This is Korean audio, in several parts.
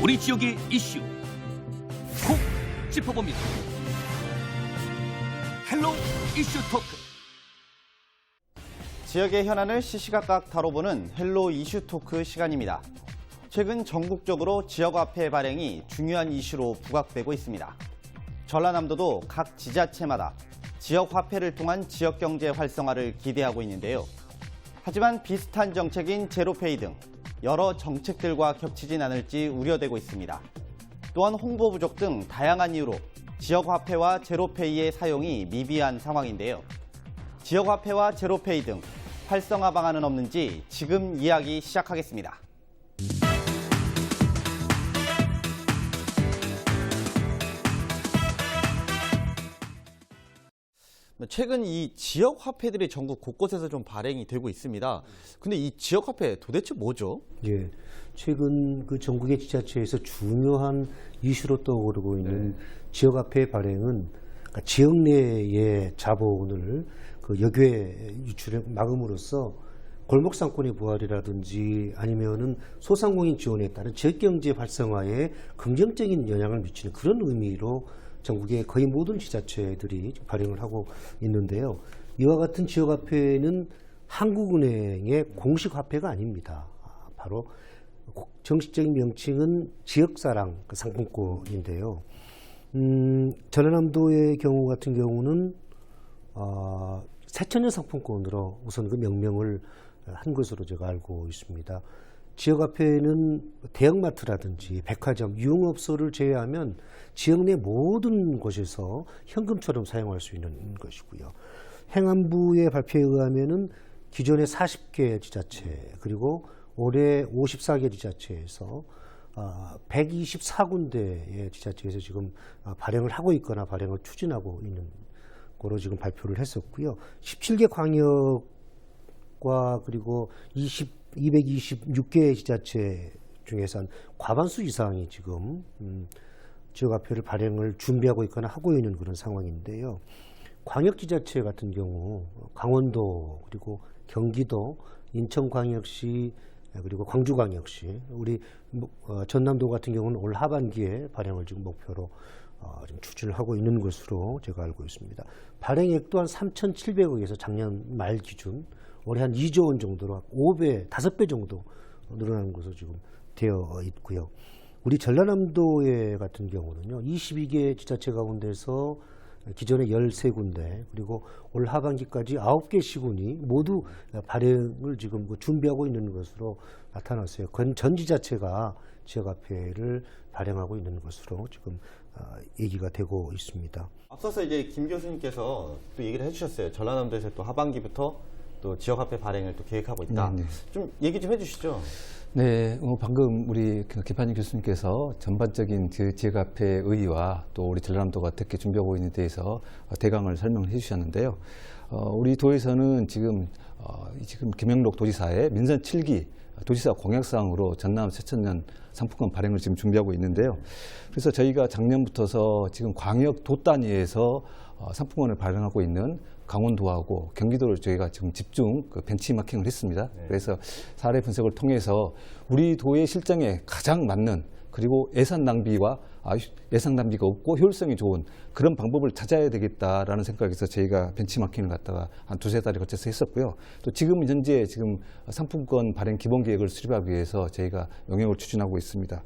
우리 지역의 이슈 콕 짚어봅니다. 헬로 이슈 토크. 지역의 현안을 시시각각 다뤄보는 헬로 이슈 토크 시간입니다. 최근 전국적으로 지역화폐 발행이 중요한 이슈로 부각되고 있습니다. 전라남도도 각 지자체마다 지역화폐를 통한 지역경제 활성화를 기대하고 있는데요. 하지만 비슷한 정책인 제로페이 등 여러 정책들과 겹치진 않을지 우려되고 있습니다. 또한 홍보 부족 등 다양한 이유로 지역화폐와 제로페이의 사용이 미비한 상황인데요. 지역화폐와 제로페이 등 활성화 방안은 없는지 지금 이야기 시작하겠습니다. 최근 이 지역화폐들이 전국 곳곳에서 좀 발행이 되고 있습니다. 근데 이 지역화폐 도대체 뭐죠? 예, 최근 그 전국의 지자체에서 중요한 이슈로 떠오르고 있는 지역화폐 발행은 그러니까 지역 내의 자본을 그 역외 유출을 막음으로써 골목 상권의 부활이라든지 아니면은 소상공인 지원에 따른 지역경제 활성화에 긍정적인 영향을 미치는 그런 의미로 전국의 거의 모든 지자체들이 발행을 하고 있는데요. 이와 같은 지역화폐는 한국은행의 공식 화폐가 아닙니다. 바로 정식적인 명칭은 지역사랑 상품권인데요. 전라남도의 경우 같은 경우는 새천년 상품권으로 우선 그 명명을 한 것으로 제가 알고 있습니다. 지역화폐는 대형마트라든지 백화점, 유흥업소를 제외하면 지역 내 모든 곳에서 현금처럼 사용할 수 있는 것이고요. 행안부의 발표에 의하면은 기존의 40개 지자체 그리고 올해 54개 지자체에서 124군데의 지자체에서 지금 발행을 하고 있거나 발행을 추진하고 있는 거로 지금 발표를 했었고요. 17개 광역과 그리고 226개의 지자체 중에서 한 과반수 이상이 지금 지역화폐를 발행을 준비하고 있거나 하고 있는 그런 상황인데요. 광역지자체 같은 경우 강원도 그리고 경기도, 인천광역시 그리고 광주광역시, 우리 전남도 같은 경우는 올 하반기에 발행을 지금 목표로 지금 추진을 하고 있는 것으로 제가 알고 있습니다. 발행액 또한 3,700억에서 작년 말 기준 올해 한 2조 원 정도로 5배 정도 늘어나는 것으로 지금 되어 있고요. 우리 전라남도에 같은 경우는요, 22개 지자체 가운데서 기존의 13군데 그리고 올 하반기까지 9개 시군이 모두 발행을 지금 준비하고 있는 것으로 나타났어요. 전 지자체가 지역화폐를 발행하고 있는 것으로 지금 얘기가 되고 있습니다. 앞서서 이제 김 교수님께서 또 얘기를 해주셨어요. 전라남도에서 또 하반기부터 또 지역화폐 발행을 또 계획하고 있다. 네. 좀 얘기 좀 해주시죠. 네, 방금 우리 김판희 교수님께서 전반적인 지역화폐 의의와 또 우리 전라남도가 어떻게 준비하고 있는 데 대해서 대강을 설명을 해주셨는데요. 우리 도에서는 지금 김영록 도지사의 민선 7기 도지사 공약사항으로 전남 새천년 상품권 발행을 지금 준비하고 있는데요. 그래서 저희가 작년부터서 지금 광역 도 단위에서 상품권을 발행하고 있는 강원도하고 경기도를 저희가 지금 집중 벤치마킹을 했습니다. 네. 그래서 사례 분석을 통해서 우리 도의 실정에 가장 맞는 그리고 예산 낭비가 없고 효율성이 좋은 그런 방법을 찾아야 되겠다라는 생각에서 저희가 벤치마킹을 갖다가 한 2-3달에 걸쳐서 했었고요. 또 지금 현재 상품권 발행 기본 계획을 수립하기 위해서 저희가 영역을 추진하고 있습니다.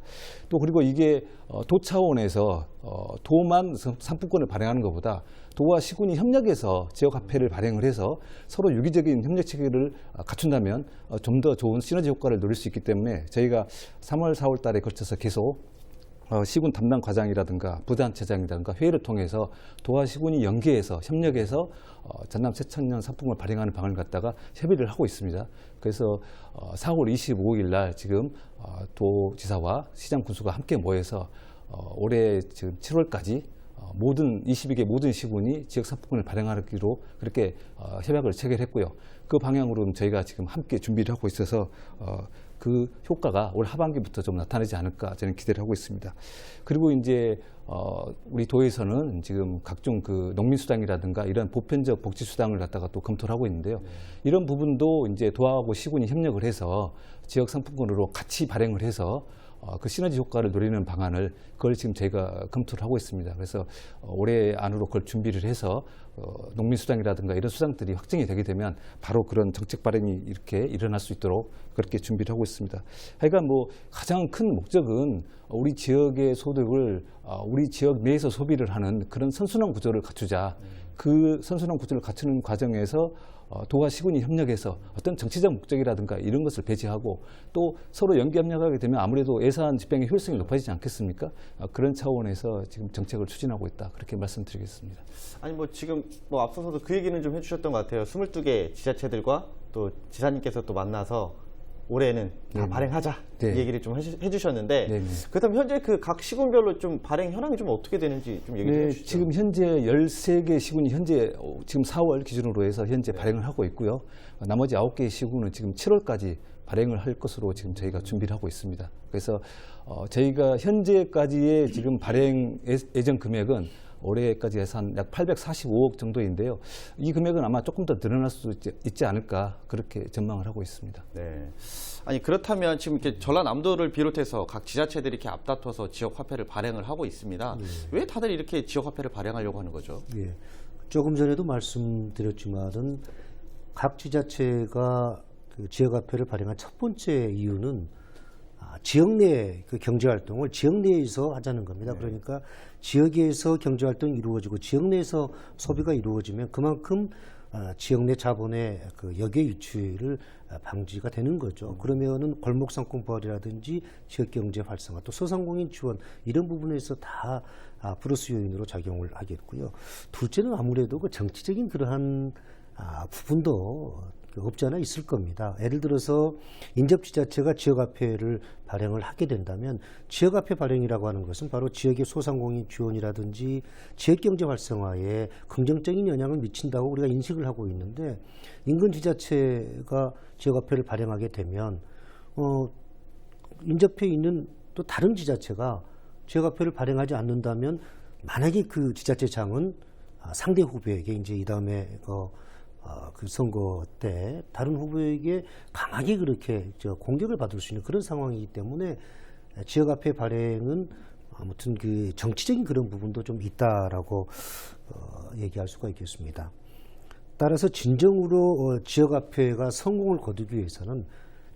또 그리고 이게 도 차원에서 도만 상품권을 발행하는 것보다 도와 시군이 협력해서 지역화폐를 발행을 해서 서로 유기적인 협력 체계를 갖춘다면 좀 더 좋은 시너지 효과를 누릴 수 있기 때문에 저희가 3월, 4월 달에 걸쳐서 계속 시군 담당 과장이라든가 부단체장이라든가 회의를 통해서 도와 시군이 연계해서 협력해서 전남 새천년 상품권을 발행하는 방안을 갖다가 협의를 하고 있습니다. 그래서 4월 25일 날 지금 도지사와 시장 군수가 함께 모여서 올해 지금 7월까지 모든 22개 모든 시군이 지역 상품권을 발행하기로 그렇게 협약을 체결했고요. 그 방향으로는 저희가 지금 함께 준비를 하고 있어서 그 효과가 올 하반기부터 좀 나타나지 않을까 저는 기대를 하고 있습니다. 그리고 이제 우리 도에서는 지금 각종 그 농민수당이라든가 이런 보편적 복지수당을 갖다가 또 검토를 하고 있는데요. 이런 부분도 이제 도하고 시군이 협력을 해서 지역 상품권으로 같이 발행을 해서 그 시너지 효과를 노리는 방안을 그걸 지금 저희가 검토를 하고 있습니다. 그래서 올해 안으로 그걸 준비를 해서 농민수당이라든가 이런 수당들이 확정이 되게 되면 바로 그런 정책 발행이 이렇게 일어날 수 있도록 그렇게 준비를 하고 있습니다. 하여간 뭐 가장 큰 목적은 우리 지역의 소득을 우리 지역 내에서 소비를 하는 그런 선순환 구조를 갖추자. 그 선순환 구조를 갖추는 과정에서 도가 시군이 협력해서 어떤 정치적 목적이라든가 이런 것을 배제하고 또 서로 연계 협력하게 되면 아무래도 예산 집행의 효율성이 높아지지 않겠습니까? 그런 차원에서 지금 정책을 추진하고 있다. 그렇게 말씀드리겠습니다. 아니 뭐 지금 뭐 앞서서도 그 얘기는 좀 해주셨던 것 같아요. 22개 지자체들과 또 지사님께서 또 만나서 올해는 다 네네. 발행하자 네. 이 얘기를 좀 해주셨는데 네네. 그렇다면 현재 그 각 시군별로 좀 발행 현황이 좀 어떻게 되는지 좀 얘기 좀 네, 해주시죠. 지금 현재 13개 시군이 현재 지금 4월 기준으로 해서 현재 발행을 하고 있고요. 나머지 9개 시군은 지금 7월까지 발행을 할 것으로 지금 저희가 준비를 하고 있습니다. 그래서 저희가 현재까지의 지금 발행 예정 금액은 올해까지 해서 약 845억 정도인데요. 이 금액은 아마 조금 더 늘어날 수 있지 않을까 그렇게 전망을 하고 있습니다. 네. 아니 그렇다면 지금 이렇게 전라남도를 비롯해서 각 지자체들이 이렇게 앞다퉈서 지역 화폐를 발행을 하고 있습니다. 왜 다들 이렇게 지역 화폐를 발행하려고 하는 거죠? 예. 조금 전에도 말씀드렸지만은 각 지자체가 그 지역화폐를 발행한 첫 번째 이유는 지역 내 그 경제 활동을 지역 내에서 하자는 겁니다. 그러니까 지역에서 경제 활동이 이루어지고 지역 내에서 소비가 이루어지면 그만큼 지역 내 자본의 그 역의 유출을 방지가 되는 거죠. 그러면은 골목 상권화라든지 지역 경제 활성화, 또 소상공인 지원 이런 부분에서 다 플러스 요인으로 작용을 하겠고요. 둘째는 아무래도 그 정치적인 그러한 부분도 없지 않아 있을 겁니다. 예를 들어서 인접지자체가 지역화폐를 발행을 하게 된다면 지역화폐 발행이라고 하는 것은 바로 지역의 소상공인 지원이라든지 지역경제 활성화에 긍정적인 영향을 미친다고 우리가 인식을 하고 있는데 인근 지자체가 지역화폐를 발행하게 되면 인접해 있는 또 다른 지자체가 지역화폐를 발행하지 않는다면 만약에 그 지자체장은 상대 후보에게 이제 이 다음에 그 선거 때 다른 후보에게 강하게 그렇게 공격을 받을 수 있는 그런 상황이기 때문에 지역화폐 발행은 아무튼 그 정치적인 그런 부분도 좀 있다라고 얘기할 수가 있겠습니다. 따라서 진정으로 지역화폐가 성공을 거두기 위해서는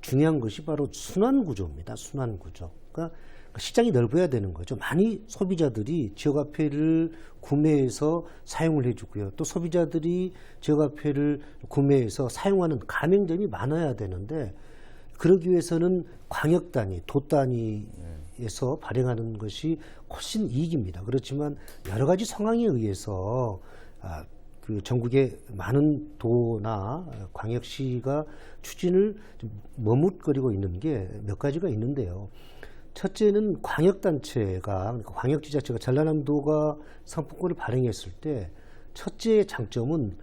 중요한 것이 바로 순환구조입니다. 순환구조. 그러니까 시장이 넓어야 되는 거죠. 많이 소비자들이 지역화폐를 구매해서 사용을 해주고요. 또 소비자들이 지역화폐를 구매해서 사용하는 가맹점이 많아야 되는데 그러기 위해서는 광역 단위, 도 단위에서 발행하는 것이 훨씬 이익입니다. 그렇지만 여러 가지 상황에 의해서 그 전국의 많은 도나 광역시가 추진을 좀 머뭇거리고 있는 게 몇 가지가 있는데요. 첫째는 광역단체가, 그러니까 광역지자체가 전라남도가 상품권을 발행했을 때 첫째 장점은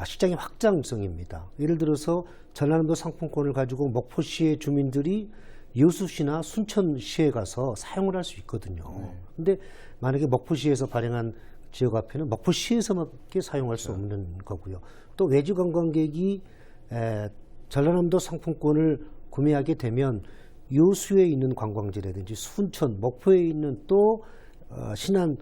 시장의 확장성입니다. 예를 들어서 전라남도 상품권을 가지고 목포시의 주민들이 여수시나 순천시에 가서 사용을 할 수 있거든요. 근데 만약에 목포시에서 발행한 지역화폐는 목포시에서밖에 사용할 수 없는 거고요. 또 외지 관광객이 전라남도 상품권을 구매하게 되면 여수에 있는 관광지라든지 순천, 목포에 있는 또 신안,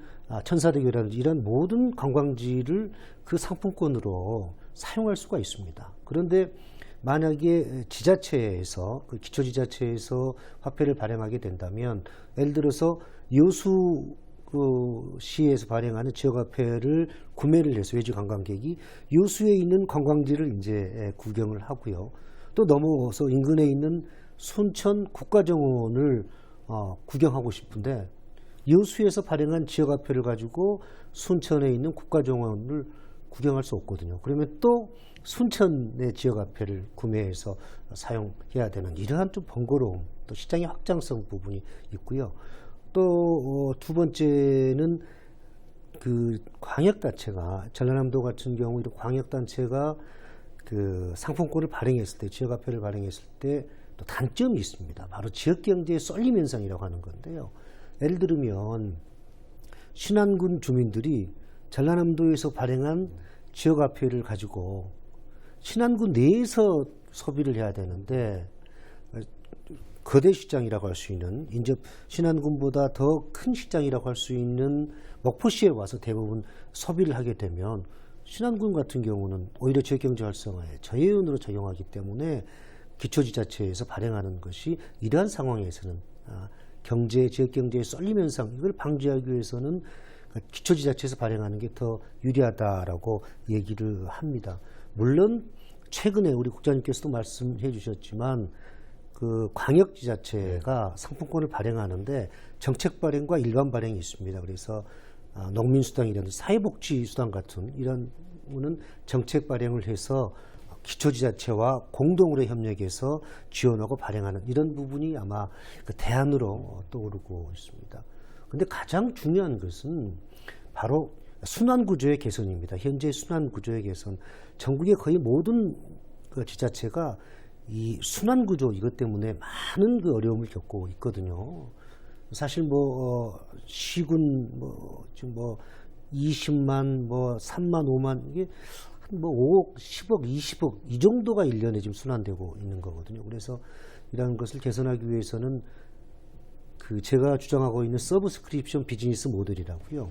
천사대교라든지 이런 모든 관광지를 그 상품권으로 사용할 수가 있습니다. 그런데 만약에 지자체에서 그 기초지자체에서 화폐를 발행하게 된다면 예를 들어서 여수 그 시에서 발행하는 지역화폐를 구매를 해서 외지 관광객이 여수에 있는 관광지를 이제 구경을 하고요. 또 넘어서 인근에 있는 순천 국가정원을 구경하고 싶은데 여수에서 발행한 지역화폐를 가지고 순천에 있는 국가정원을 구경할 수 없거든요. 그러면 또 순천의 지역화폐를 구매해서 사용해야 되는 이러한 좀 번거로움, 또 시장의 확장성 부분이 있고요. 또 두 번째는 그 광역단체가 전라남도 같은 경우 이런 광역단체가 그 상품권을 발행했을 때, 지역화폐를 발행했을 때 또 단점이 있습니다. 바로 지역경제의 쏠림 현상이라고 하는 건데요. 예를 들면 신안군 주민들이 전라남도에서 발행한 지역화폐를 가지고 신안군 내에서 소비를 해야 되는데 거대 시장이라고 할 수 있는 인접 신안군보다 더 큰 시장이라고 할 수 있는 목포시에 와서 대부분 소비를 하게 되면 신안군 같은 경우는 오히려 지역경제 활성화에 저해운으로 작용하기 때문에 기초지자체에서 발행하는 것이 이러한 상황에서는 경제, 지역경제의 쏠림 현상 이걸 방지하기 위해서는 기초지자체에서 발행하는 게 더 유리하다라고 얘기를 합니다. 물론 최근에 우리 국장님께서도 말씀해 주셨지만 그 광역지자체가 상품권을 발행하는데 정책 발행과 일반 발행이 있습니다. 그래서 농민수당이라든지 사회복지수당 같은 이런 거는 정책 발행을 해서 기초지자체와 공동으로 협력해서 지원하고 발행하는 이런 부분이 아마 그 대안으로 떠오르고 있습니다. 근데 가장 중요한 것은 바로 순환구조의 개선입니다. 현재 순환구조의 개선. 전국의 거의 모든 그 지자체가 이 순환구조 이것 때문에 많은 그 어려움을 겪고 있거든요. 사실 시군 지금 20만 3만 5만 이게 한 5억, 10억, 20억 이 정도가 1년에 지금 순환되고 있는 거거든요. 그래서 이런 것을 개선하기 위해서는 그 제가 주장하고 있는 서브스크립션 비즈니스 모델이라고요.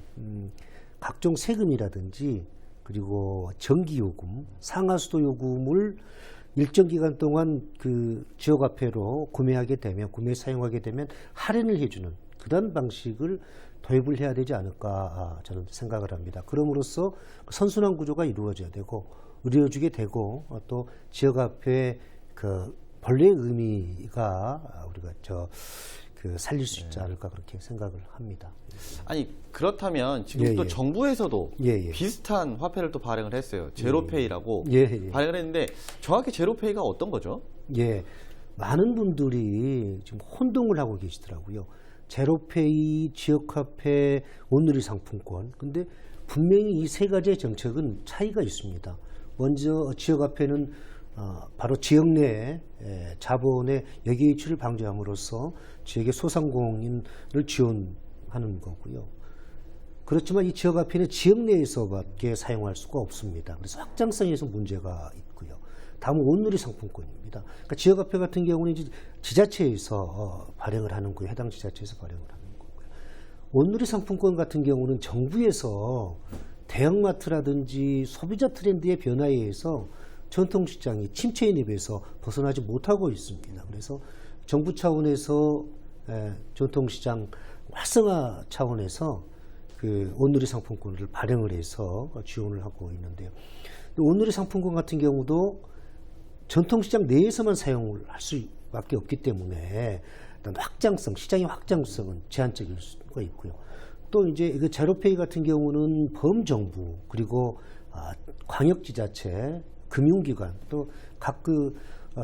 각종 세금이라든지 그리고 전기요금, 상하수도 요금을 일정 기간 동안 그 지역화폐로 구매하게 되면 구매 사용하게 되면 할인을 해주는 그런 방식을 도입을 해야 되지 않을까 저는 생각을 합니다. 그럼으로써 선순환 구조가 이루어져야 되고 이루어지게 되고 또 지역화폐의 그 본래의 의미가 우리가 살릴 수 있지 않을까 그렇게 생각을 합니다. 아니 그렇다면 지금 또 정부에서도 비슷한 화폐를 또 발행을 했어요. 제로페이라고 발행을 했는데 정확히 제로페이가 어떤 거죠? 많은 분들이 지금 혼동을 하고 계시더라고요. 제로페이, 지역화폐, 온누리 상품권. 근데 분명히 이 세 가지의 정책은 차이가 있습니다. 먼저 지역화폐는 바로 지역 내에 자본의 역이유출을 방지함으로써 지역의 소상공인을 지원하는 거고요. 그렇지만 이 지역화폐는 지역 내에서밖에 사용할 수가 없습니다. 그래서 확장성에서 문제가 있고요. 다음은 온누리 상품권입니다. 그러니까 지역화폐 같은 경우는 이제 지자체에서 발행을 하는 거예요. 해당 지자체에서 발행을 하는 거고요. 온누리 상품권 같은 경우는 정부에서 대형마트라든지 소비자 트렌드의 변화에 의해서 전통시장이 침체에 대비해서 벗어나지 못하고 있습니다. 그래서 정부 차원에서 전통시장 활성화 차원에서 그 온누리 상품권을 발행을 해서 지원을 하고 있는데요. 온누리 상품권 같은 경우도 전통시장 내에서만 사용을 할 수밖에 없기 때문에 일단 확장성, 시장의 확장성은 제한적일 수가 있고요. 또 이제 그 제로페이 같은 경우는 범정부 그리고 광역지자체, 금융기관 또 각 그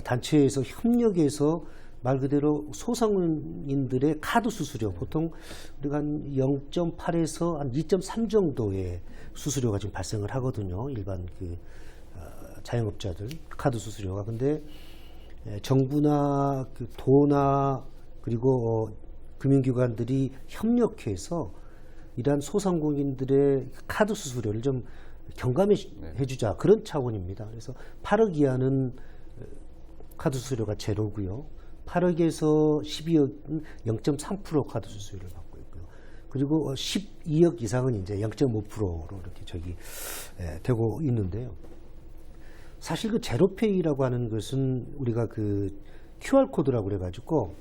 단체에서 협력해서 말 그대로 소상인들의 카드 수수료 보통 우리가 한 0.8에서 한 2.3 정도의 수수료가 지금 발생을 하거든요. 일반 그 자영업자들 카드 수수료가. 근데 정부나 그 도나 그리고 금융기관들이 협력해서 이러한 소상공인들의 카드 수수료를 좀 경감해 주자 그런 차원입니다. 그래서 8억 이하는 카드 수수료가 제로고요. 8억에서 12억은 0.3% 카드 수수료를 받고 있고요. 그리고 12억 이상은 이제 0.5%로 이렇게 되고 있는데요. 사실 그 제로페이라고 하는 것은 우리가 그 QR코드라고 그래가지고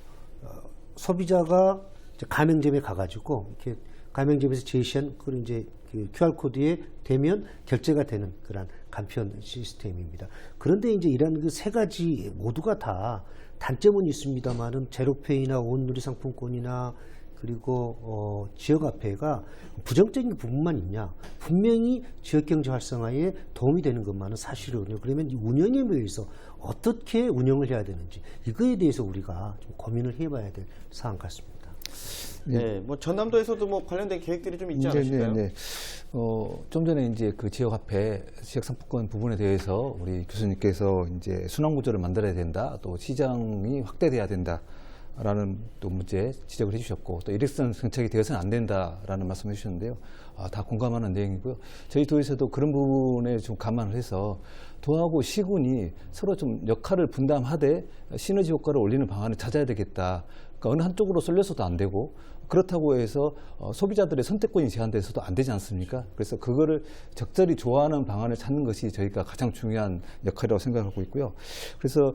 소비자가 이제 가맹점에 가가지고 이렇게 가맹점에서 제시한 그런 이제 그 QR코드에 대면 결제가 되는 그런 간편 시스템입니다. 그런데 이제 이런 그 세 가지 모두가 다 단점은 있습니다만은 제로페이나 온누리 상품권이나 그리고 지역화폐가 부정적인 부분만 있냐? 분명히 지역경제 활성화에 도움이 되는 것만은 사실이거든요. 그러면 이 운영에 의해서 어떻게 운영을 해야 되는지 이거에 대해서 우리가 좀 고민을 해봐야 될 사안 같습니다. 네, 뭐 전남도에서도 뭐 관련된 계획들이 좀 있지 않으실까요? 좀 전에 이제 그 지역화폐, 지역상품권 부분에 대해서 우리 교수님께서 이제 순환구조를 만들어야 된다, 또 시장이 확대돼야 된다. 라는 또 문제 지적을 해주셨고, 또 일획선 정책이 되어서는 안 된다라는 말씀을 해주셨는데요. 다 공감하는 내용이고요. 저희 도에서도 그런 부분에 좀 감안을 해서 도하고 시군이 서로 좀 역할을 분담하되 시너지 효과를 올리는 방안을 찾아야 되겠다. 그러니까 어느 한쪽으로 쏠려서도 안 되고, 그렇다고 해서 소비자들의 선택권이 제한돼서도 안 되지 않습니까? 그래서 그거를 적절히 조화하는 방안을 찾는 것이 저희가 가장 중요한 역할이라고 생각하고 있고요. 그래서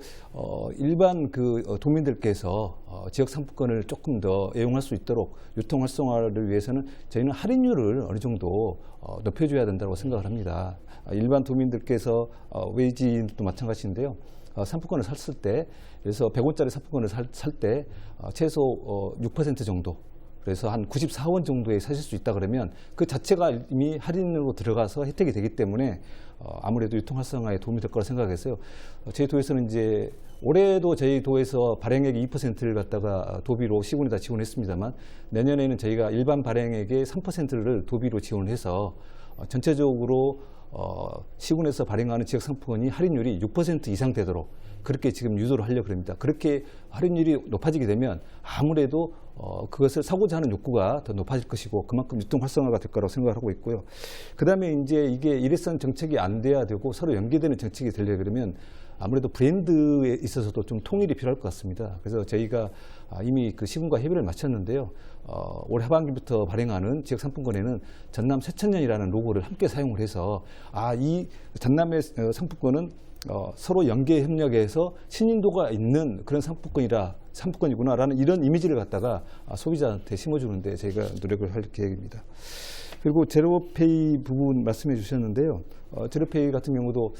일반 도민들께서 지역 상품권을 조금 더 애용할 수 있도록 유통 활성화를 위해서는 저희는 할인율을 어느 정도 높여줘야 된다고 생각을 합니다. 일반 도민들께서 외지인도 마찬가지인데요. 상품권을 샀을 때, 그래서 100원짜리 상품권을 살 때 최소 6% 정도, 그래서 한 94원 정도에 사실 수 있다 그러면 그 자체가 이미 할인으로 들어가서 혜택이 되기 때문에 아무래도 유통 활성화에 도움이 될 거라 생각해서요. 저희 도에서는 이제 올해도 저희 도에서 발행액 2%를 갖다가 도비로 시군에다 지원했습니다만, 내년에는 저희가 일반 발행액의 3%를 도비로 지원해서 전체적으로 시군에서 발행하는 지역 상품권이 할인율이 6% 이상 되도록 그렇게 지금 유도를 하려고 합니다. 그렇게 할인율이 높아지게 되면 아무래도 그것을 사고자 하는 욕구가 더 높아질 것이고, 그만큼 유통 활성화가 될 거라고 생각하고 있고요. 그 다음에 이제 이게 일회성 정책이 안 돼야 되고 서로 연계되는 정책이 되려고 그러면 아무래도 브랜드에 있어서도 좀 통일이 필요할 것 같습니다. 그래서 저희가 이미 그 시군과 협의를 마쳤는데요. 올 하반기부터 발행하는 지역 상품권에는 전남 쇠천년이라는 로고를 함께 사용을 해서 이 전남의 상품권은 서로 연계 협력해서 신인도가 있는 그런 상품권이구나라는 이런 이미지를 갖다가 소비자한테 심어주는데 저희가 노력을 할 계획입니다. 그리고 제로페이 부분 말씀해 주셨는데요. 제로페이 같은 경우도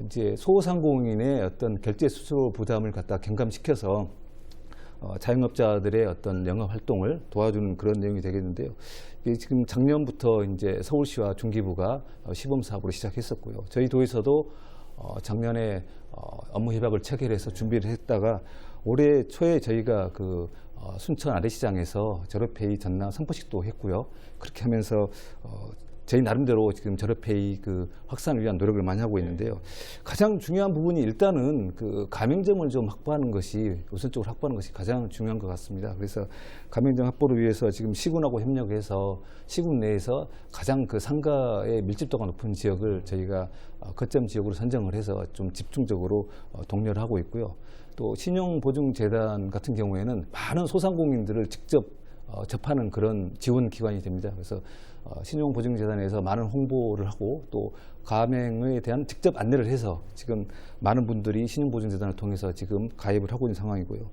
이제 소상공인의 어떤 결제 수수료 부담을 갖다 경감시켜서 자영업자들의 어떤 영업 활동을 도와주는 그런 내용이 되겠는데요. 이게 지금 작년부터 이제 서울시와 중기부가 시범 사업으로 시작했었고요. 저희 도에서도 작년에 업무 협약을 체결해서 준비를 했다가 올해 초에 저희가 순천 아래시장에서 제로페이 전남 선포식도 했고요. 그렇게 하면서 저희 나름대로 지금 제로페이 확산을 위한 노력을 많이 하고 있는데요. 가장 중요한 부분이 일단은 가맹점을 좀 확보하는 것이 우선적으로 확보하는 것이 가장 중요한 것 같습니다. 그래서 가맹점 확보를 위해서 지금 시군하고 협력해서 시군 내에서 가장 상가의 밀집도가 높은 지역을 저희가 거점 지역으로 선정을 해서 좀 집중적으로 독려를 하고 있고요. 또 신용보증재단 같은 경우에는 많은 소상공인들을 직접 접하는 그런 지원 기관이 됩니다. 그래서 신용보증재단에서 많은 홍보를 하고 또 가맹에 대한 직접 안내를 해서 지금 많은 분들이 신용보증재단을 통해서 지금 가입을 하고 있는 상황이고요.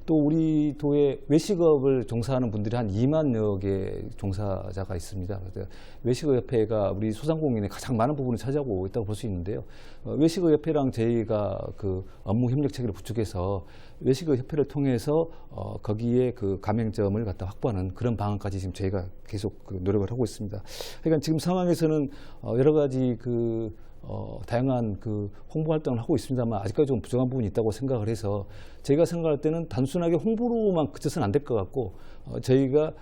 또 우리 도에 외식업을 종사하는 분들이 한 2만여 개 종사자가 있습니다. 그래서 외식업협회가 우리 소상공인의 가장 많은 부분을 차지하고 있다고 볼 수 있는데요. 외식업협회랑 저희가 업무 협력 체계를 구축해서 외식업협회를 통해서 거기에 가맹점을 갖다 확보하는 그런 방안까지 지금 저희가 계속 노력을 하고 있습니다. 그러니까 지금 상황에서는 여러 가지 다양한 홍보 활동을 하고 있습니다만 아직까지 좀 부족한 부분이 있다고 생각을 해서 저희가 생각할 때는 단순하게 홍보로만 그쳐서는 안 될 것 같고 저희가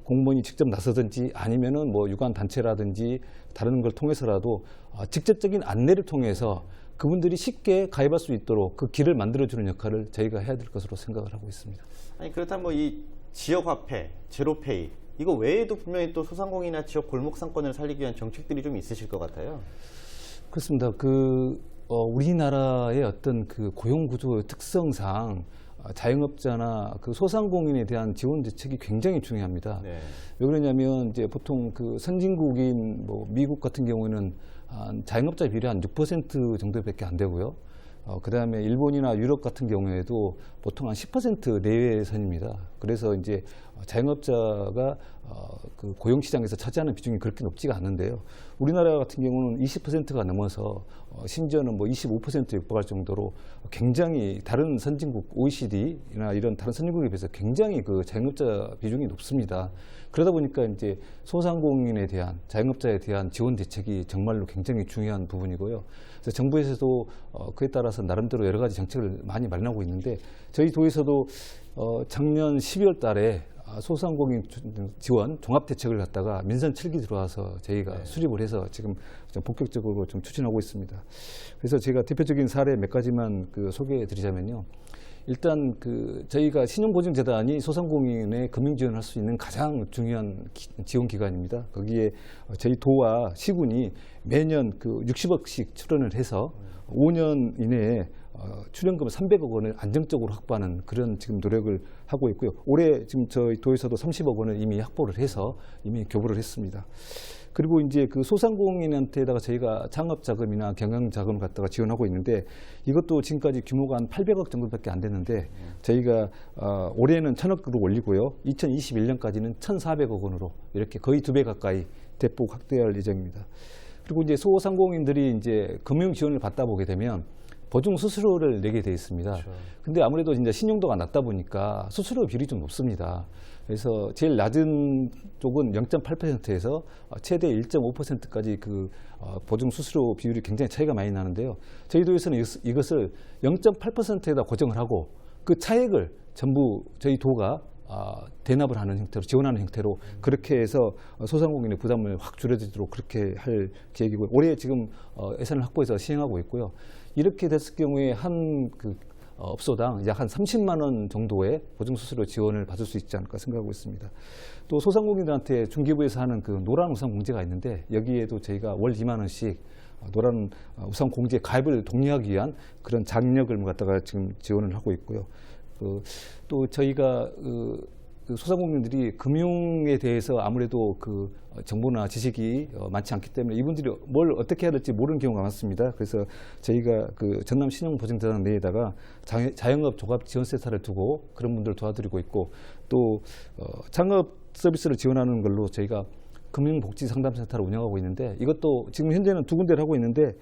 공무원이 직접 나서든지 아니면은 뭐 유관 단체라든지 다른 걸 통해서라도 직접적인 안내를 통해서 그분들이 쉽게 가입할 수 있도록 그 길을 만들어주는 역할을 저희가 해야 될 것으로 생각을 하고 있습니다. 아니 그렇다면 이 지역화폐, 제로페이 이거 외에도 분명히 또 소상공인이나 지역 골목 상권을 살리기 위한 정책들이 좀 있으실 것 같아요. 그렇습니다. 우리나라의 어떤 고용 구조의 특성상 자영업자나 소상공인에 대한 지원 대책이 굉장히 중요합니다. 네. 왜 그러냐면 이제 보통 선진국인 미국 같은 경우에는 자영업자 비율이 한 6% 정도밖에 안 되고요. 그 다음에 일본이나 유럽 같은 경우에도 보통 한 10% 내외 선입니다. 그래서 이제 자영업자가 고용시장에서 차지하는 비중이 그렇게 높지가 않은데요. 우리나라 같은 경우는 20%가 넘어서 심지어는 25%에 육박할 정도로 굉장히 다른 선진국 OECD나 이런 다른 선진국에 비해서 굉장히 자영업자 비중이 높습니다. 그러다 보니까 이제 소상공인에 대한 자영업자에 대한 지원 대책이 정말로 굉장히 중요한 부분이고요. 그래서 정부에서도 그에 따라서 나름대로 여러 가지 정책을 많이 마련하고 있는데 저희 도에서도 작년 12월 달에 소상공인 지원 종합대책을 갖다가 민선 7기 들어와서 저희가 수립을 해서 지금 좀 본격적으로 좀 추진하고 있습니다. 그래서 제가 대표적인 사례 몇 가지만 소개해 드리자면요. 일단 저희가 신용보증재단이 소상공인의 금융 지원을 할 수 있는 가장 중요한 지원 기관입니다. 거기에 저희 도와 시군이 매년 60억씩 출원을 해서 5년 이내에 출연금 300억 원을 안정적으로 확보하는 그런 지금 노력을 하고 있고요. 올해 지금 저희 도에서도 30억 원을 이미 확보를 해서 이미 교부를 했습니다. 그리고 이제 소상공인한테다가 저희가 창업 자금이나 경영 자금을 갖다가 지원하고 있는데 이것도 지금까지 규모가 한 800억 정도밖에 안 됐는데 저희가 올해는 1,000억으로 올리고요. 2021년까지는 1,400억 원으로 이렇게 거의 2배 가까이 대폭 확대할 예정입니다. 그리고 이제 소상공인들이 이제 금융 지원을 받다 보게 되면 보증 수수료를 내게 돼 있습니다. 그렇죠. 근데 아무래도 이제 신용도가 낮다 보니까 수수료 비율이 좀 높습니다. 그래서 제일 낮은 쪽은 0.8%에서 최대 1.5%까지 보증 수수료 비율이 굉장히 차이가 많이 나는데요. 저희 도에서는 이것을 0.8%에다 고정을 하고 그 차액을 전부 저희 도가 대납을 하는 형태로 지원하는 형태로 그렇게 해서 소상공인의 부담을 확 줄여드리도록 그렇게 할 계획이고요. 올해 지금 예산을 확보해서 시행하고 있고요. 이렇게 됐을 경우에 한 업소당 약 한 30만 원 정도의 보증수수료 지원을 받을 수 있지 않을까 생각하고 있습니다. 또 소상공인들한테 중기부에서 하는 노란 우산 공제가 있는데 여기에도 저희가 월 2만 원씩 노란 우산 공제 가입을 독려하기 위한 그런 장려을 갖다가 지금 지원을 하고 있고요. 또 저희가 소상공인들이 금융에 대해서 아무래도 정보나 지식이 많지 않기 때문에 이분들이 뭘 어떻게 해야 될지 모르는 경우가 많습니다. 그래서 저희가 전남 신용보증재단 내에다가 자영업 종합지원센터를 두고 그런 분들을 도와드리고 있고 또 창업 서비스를 지원하는 걸로 저희가 금융복지상담센터를 운영하고 있는데 이것도 지금 현재는 2군데를 하고 있는데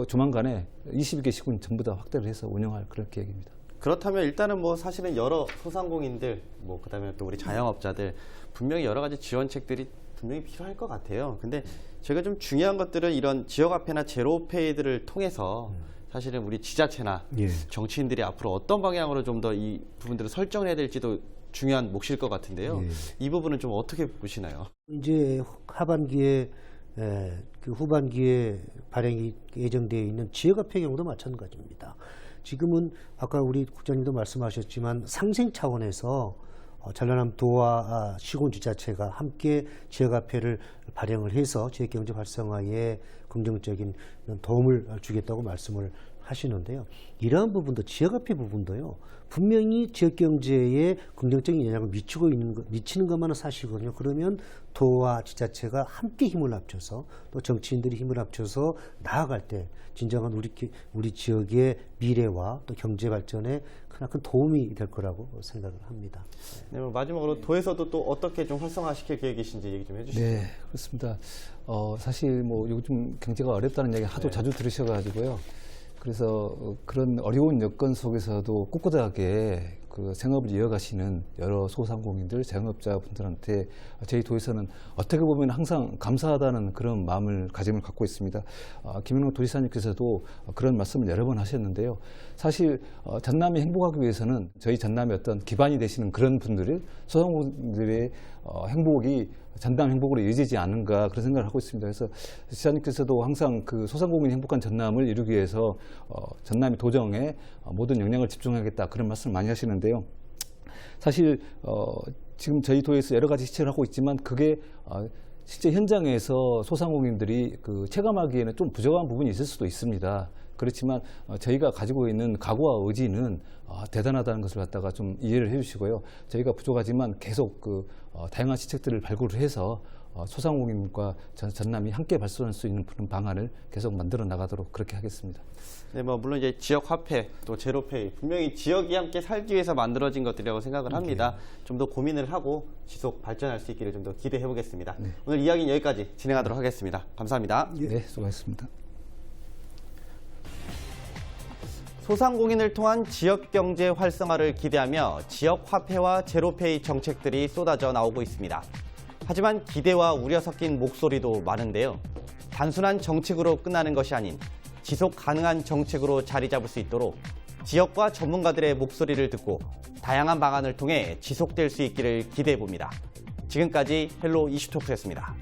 조만간에 22개 시군 전부 다 확대를 해서 운영할 그런 계획입니다. 그렇다면 일단은 사실은 여러 소상공인들, 그다음에 또 우리 자영업자들 분명히 여러 가지 지원책들이 분명히 필요할 것 같아요. 근데 제가 좀 중요한 것들은 이런 지역화폐나 제로페이들을 통해서 사실은 우리 지자체나 정치인들이 앞으로 어떤 방향으로 좀 더 이 부분들을 설정을 해야 될지도 중요한 몫일 것 같은데요. 이 부분은 좀 어떻게 보시나요? 이제 하반기에 후반기에 발행이 예정되어 있는 지역화폐 경우도 마찬가지입니다. 지금은 아까 우리 국장님도 말씀하셨지만 상생 차원에서 전라남도와 시군 지자체가 함께 지역화폐를 발행을 해서 지역경제 활성화에 긍정적인 도움을 주겠다고 말씀을 하시는데요. 이러한 부분도 지역화폐 부분도요. 분명히 지역경제에 긍정적인 영향을 미치는 것만은 사실이거든요. 그러면 도와 지자체가 함께 힘을 합쳐서 또 정치인들이 힘을 합쳐서 나아갈 때 진정한 우리 지역의 미래와 또 경제 발전에 크나큰 도움이 될 거라고 생각을 합니다. 네, 마지막으로 도에서도 또 어떻게 좀 활성화시킬 계획이신지 얘기 좀 해주시죠. 네, 그렇습니다. 사실 요즘 경제가 어렵다는 얘기 하도 자주 들으셔가지고요. 그래서 그런 어려운 여건 속에서도 꿋꿋하게 생업을 이어가시는 여러 소상공인들, 자영업자분들한테 저희 도에서는 어떻게 보면 항상 감사하다는 그런 가짐을 갖고 있습니다. 김영록 도지사님께서도 그런 말씀을 여러 번 하셨는데요. 사실 전남이 행복하기 위해서는 저희 전남의 어떤 기반이 되시는 그런 분들이 소상공인들의 행복이 전남 행복으로 이어지지 않는가 그런 생각을 하고 있습니다. 그래서 지사님께서도 항상 소상공인이 행복한 전남을 이루기 위해서 전남의 도정에 모든 역량을 집중하겠다 그런 말씀을 많이 하시는데요. 사실 지금 저희 도에서 여러 가지 시책을 하고 있지만 그게 실제 현장에서 소상공인들이 체감하기에는 좀 부족한 부분이 있을 수도 있습니다. 그렇지만 저희가 가지고 있는 각오와 의지는 대단하다는 것을 갖다가 좀 이해를 해주시고요. 저희가 부족하지만 계속 다양한 시책들을 발굴을 해서 소상공인과 전남이 함께 발전할 수 있는 그런 방안을 계속 만들어 나가도록 그렇게 하겠습니다. 네, 물론 이제 지역 화폐 또 제로페이 분명히 지역이 함께 살기 위해서 만들어진 것들이라고 생각을 합니다. 좀 더 고민을 하고 지속 발전할 수 있기를 좀 더 기대해 보겠습니다. 네. 오늘 이야기는 여기까지 진행하도록 하겠습니다. 감사합니다. 네, 수고하셨습니다. 소상공인을 통한 지역경제 활성화를 기대하며 지역화폐와 제로페이 정책들이 쏟아져 나오고 있습니다. 하지만 기대와 우려 섞인 목소리도 많은데요. 단순한 정책으로 끝나는 것이 아닌 지속 가능한 정책으로 자리 잡을 수 있도록 지역과 전문가들의 목소리를 듣고 다양한 방안을 통해 지속될 수 있기를 기대해 봅니다. 지금까지 헬로 이슈토크였습니다.